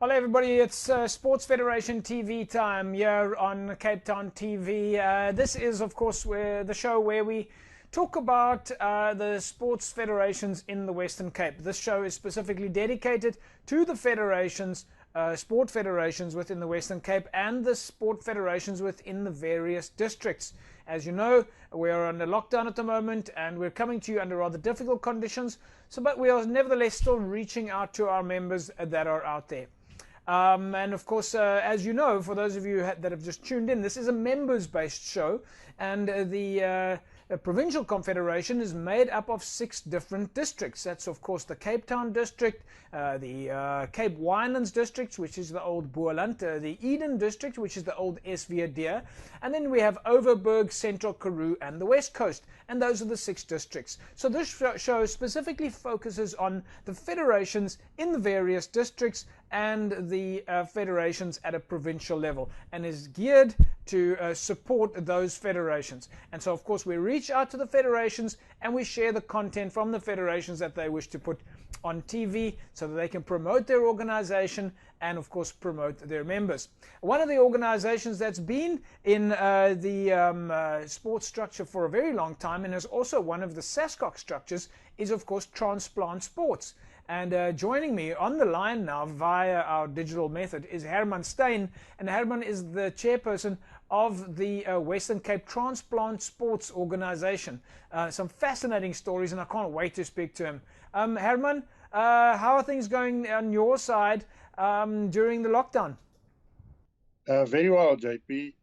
Hello everybody, it's Sports Federation TV time here on Cape Town TV. This is of course the show where we talk about the sports federations in the Western Cape. This show is specifically dedicated to the federations, sport federations within the Western Cape and the sport federations within the various districts. As you know, we are under lockdown at the moment and we're coming to you under rather difficult conditions, but we are nevertheless still reaching out to our members that are out there. And of course, as you know, for those of you that have just tuned in, this is a members-based show, and the Provincial Confederation is made up of 6 different districts. That's of course the Cape Town district, the Cape Winelands district, which is the old Boerland, the Eden district, which is the old Esvier, and then we have Overberg, Central Karoo, and the West Coast, and those are the 6 districts. So this show specifically focuses on the federations in the various districts and the federations at a provincial level, and is geared to support those federations. And so of course we reach out to the federations and we share the content from the federations that they wish to put on TV so that they can promote their organization and of course promote their members. One of the organizations that's been in the sports structure for a very long time and is also one of the SASCOC structures is of course Transplant Sports. And joining me on the line now via our digital method is Hermann Steyn, and Hermann is the chairperson of the Western Cape Transplant Sports Organization. Some fascinating stories, and I can't wait to speak to him. Hermann, how are things going on your side during the lockdown? Very well, JP.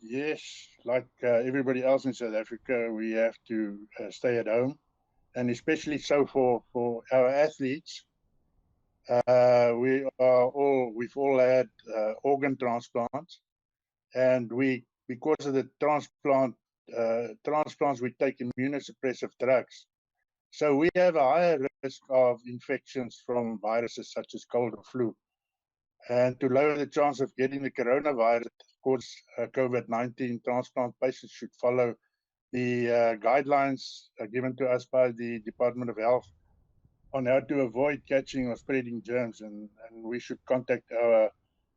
Yes, like everybody else in South Africa, we have to stay at home. And especially so for our athletes, we've all had organ transplants, and because of the transplants, we take immunosuppressive drugs. So we have a higher risk of infections from viruses such as cold or flu. And to lower the chance of getting the coronavirus, of course, COVID-19, transplant patients should follow the guidelines given to us by the Department of Health on how to avoid catching or spreading germs, and we should contact our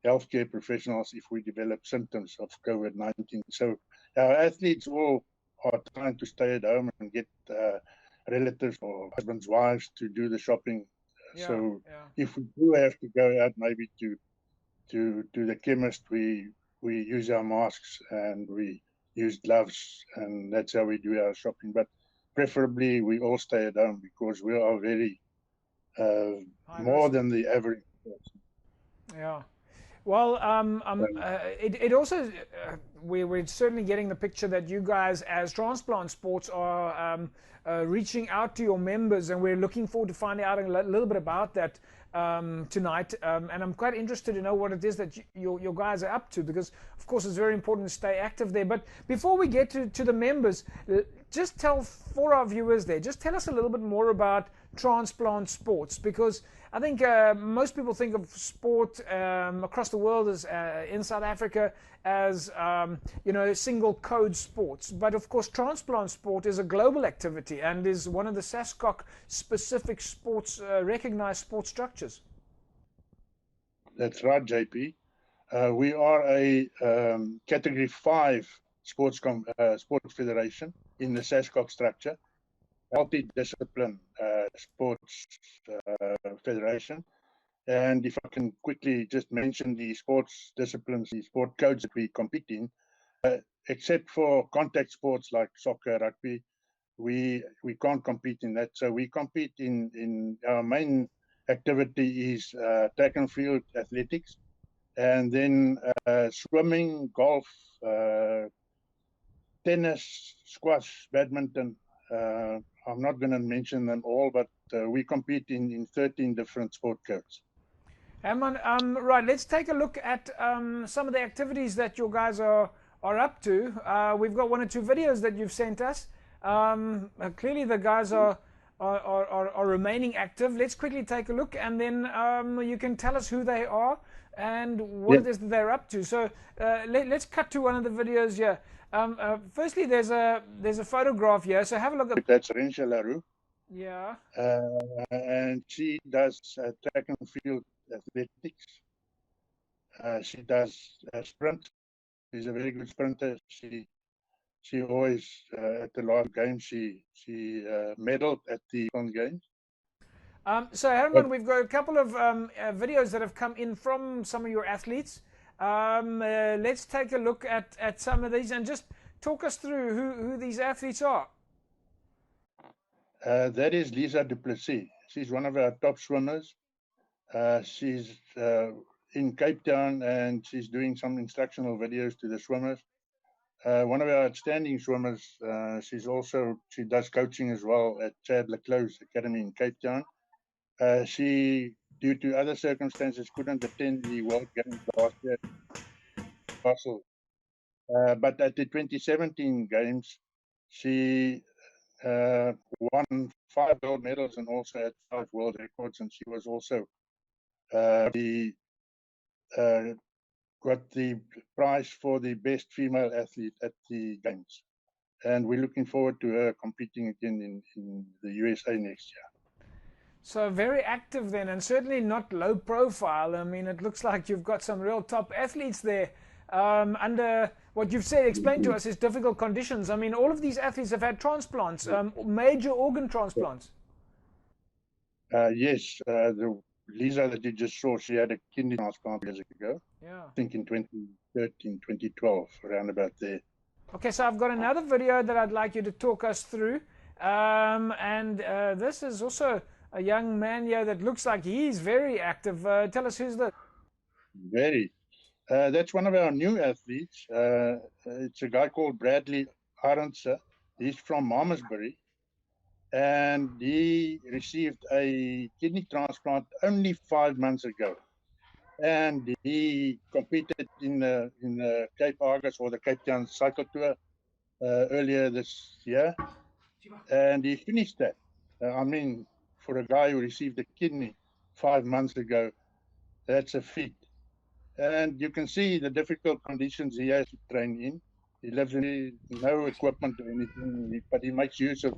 healthcare professionals if we develop symptoms of COVID-19. So our athletes all are trying to stay at home and get relatives or husbands, wives to do the shopping. If we do have to go out maybe to the chemist, we use our masks and we use gloves, and that's how we do our shopping. But preferably we all stay at home because we are very more than the average person. Yeah. Well, it also we're certainly getting the picture that you guys as Transplant Sports are reaching out to your members, and we're looking forward to finding out a little bit about that tonight. And I'm quite interested to know what it is that your guys are up to, because of course it's very important to stay active there. But before we get to the members, just for our viewers there, just tell us a little bit more about Transplant Sports, because I think most people think of sport across the world as in South Africa as single code sports, but of course transplant sport is a global activity and is one of the SASCOC specific sports recognized sports structures. That's right, JP. We are a category 5 sports federation in the SASCOC structure, multi-discipline sports federation. And if I can quickly just mention the sports disciplines, the sport codes that we compete in, except for contact sports like soccer, rugby, we can't compete in that. So we compete in our main activity is track and field athletics, and then swimming, golf, tennis, squash, badminton. I'm not going to mention them all, but we compete in 13 different sport codes. Hermann, right, let's take a look at some of the activities that your guys are up to. We've got 1 or 2 videos that you've sent us. Clearly the guys are remaining active. Let's quickly take a look, and then you can tell us who they are and what it is that they're up to. So let's cut to one of the videos here. Firstly, there's a photograph here, so have a look at that's Rensha Larue. Yeah. And she does track and field athletics. She does sprint. She's a very good sprinter. She always at the last game she medaled at the games. So Herman, we've got a couple of videos that have come in from some of your athletes. Let's take a look at some of these and just talk us through who these athletes are. That is Lisa du Plessis. She's one of our top swimmers. She's in Cape Town and she's doing some instructional videos to the swimmers. One of our outstanding swimmers. She does coaching as well at Chad Leclau's Academy in Cape Town. She, due to other circumstances, couldn't attend the World Games last year in Basel. But at the 2017 Games, she won 5 gold medals and also had 5 world records, and she was also got the prize for the best female athlete at the Games. And we're looking forward to her competing again in the USA next year. So very active then, and certainly not low profile. I mean, it looks like you've got some real top athletes there. Under what you've said, explained to us, is difficult conditions. I mean, all of these athletes have had transplants, major organ transplants. Yes, the Lisa that you just saw, she had a kidney transplant years ago. Yeah. I think in 2013, 2012, around about there. Okay, so I've got another video that I'd like you to talk us through. This is also a young man here that looks like he's very active. Tell us who's this. Very. That's one of our new athletes. It's a guy called Bradley Arendse. He's from Malmesbury. And he received a kidney transplant only 5 months ago. And he competed in the Cape Argus or the Cape Town Cycle Tour earlier this year. And he finished that. I mean, for a guy who received a kidney 5 months ago, that's a feat. And you can see the difficult conditions he has to train in. He lives in no equipment or anything, but he makes use of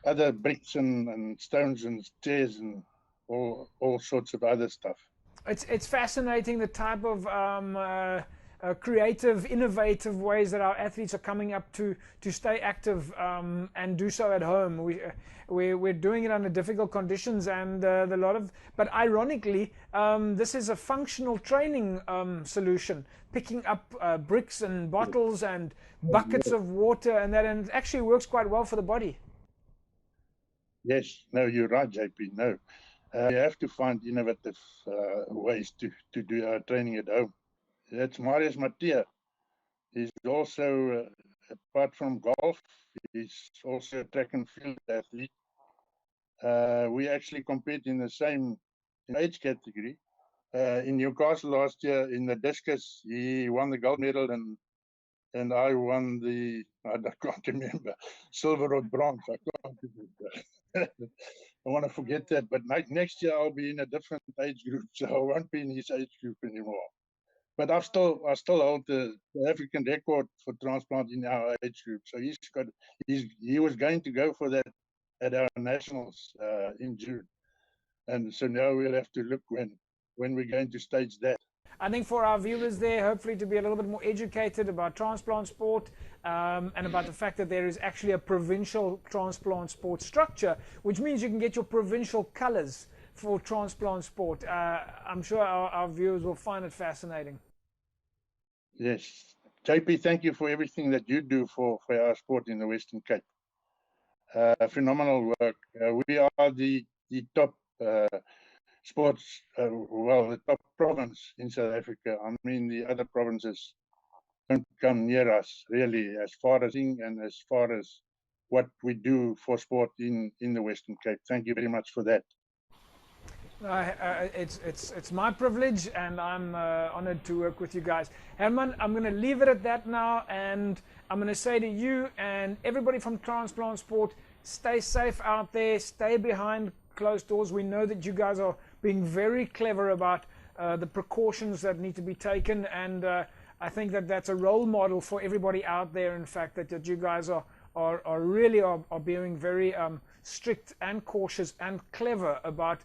other bricks and stones and chairs and all sorts of other stuff. It's fascinating the type of creative, innovative ways that our athletes are coming up to stay active and do so at home. We're doing it under difficult conditions and but ironically, this is a functional training solution, picking up bricks and bottles and buckets of water and it actually works quite well for the body. Yes, no, you're right, JP. No, you have to find innovative ways to do our training at home. That's Marius Mattia. He's also, apart from golf, he's also a track and field athlete. We actually compete in the same age category. In Newcastle last year, in the discus, he won the gold medal and I won I can't remember, silver or bronze. I can't remember. I want to forget that, but next year I'll be in a different age group, so I won't be in his age group anymore. But I still hold the African record for transplant in our age group. So he was going to go for that at our nationals in June, and so now we'll have to look when we're going to stage that. I think for our viewers there, hopefully to be a little bit more educated about transplant sport and about the fact that there is actually a provincial transplant sport structure, which means you can get your provincial colors for transplant sport. I'm sure our viewers will find it fascinating. Yes. JP, thank you for everything that you do for our sport in the Western Cape. Phenomenal work. We are the top sports, the top province in South Africa. I mean, the other provinces don't come near us, really, as far as what we do for sport in the Western Cape. Thank you very much for that. It's my privilege, and I'm honored to work with you guys. Herman, I'm going to leave it at that now, and I'm going to say to you and everybody from Transplant Sport, stay safe out there, stay behind closed doors. We know that you guys are being very clever about the precautions that need to be taken, and I think that that's a role model for everybody out there, in fact, that you guys are really being very strict and cautious and clever about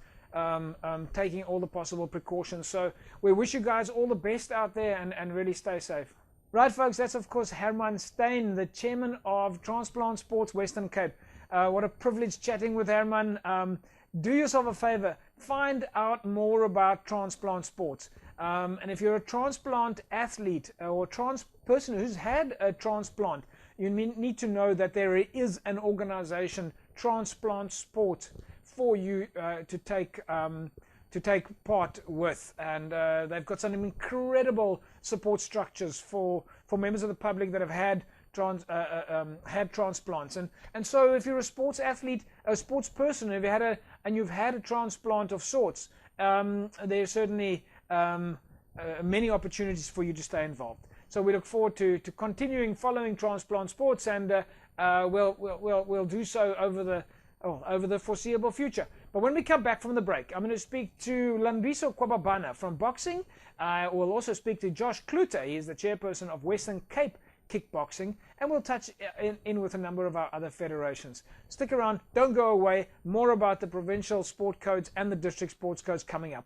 taking all the possible precautions. So we wish you guys all the best out there, and really stay safe. Right, folks, that's of course Hermann Steyn, the chairman of Transplant Sports Western Cape. What a privilege chatting with Hermann. Do yourself a favor, find out more about transplant sports. And if you're a transplant athlete or person who's had a transplant, you need to know that there is an organization, Transplant Sport, for you to take part with, and they've got some incredible support structures for members of the public that have had transplants. And so if you're a sports athlete, a sports person, if you've had a transplant of sorts, there's certainly many opportunities for you to stay involved. So we look forward to continuing following transplant sports, and we'll do so over the foreseeable future. But when we come back from the break, I'm going to speak to Landiso Kwababana from boxing. We'll also speak to Josh Klute. He is the chairperson of Western Cape Kickboxing, and we'll touch in with a number of our other federations. Stick around, don't go away. More about the provincial sport codes and the district sports codes coming up.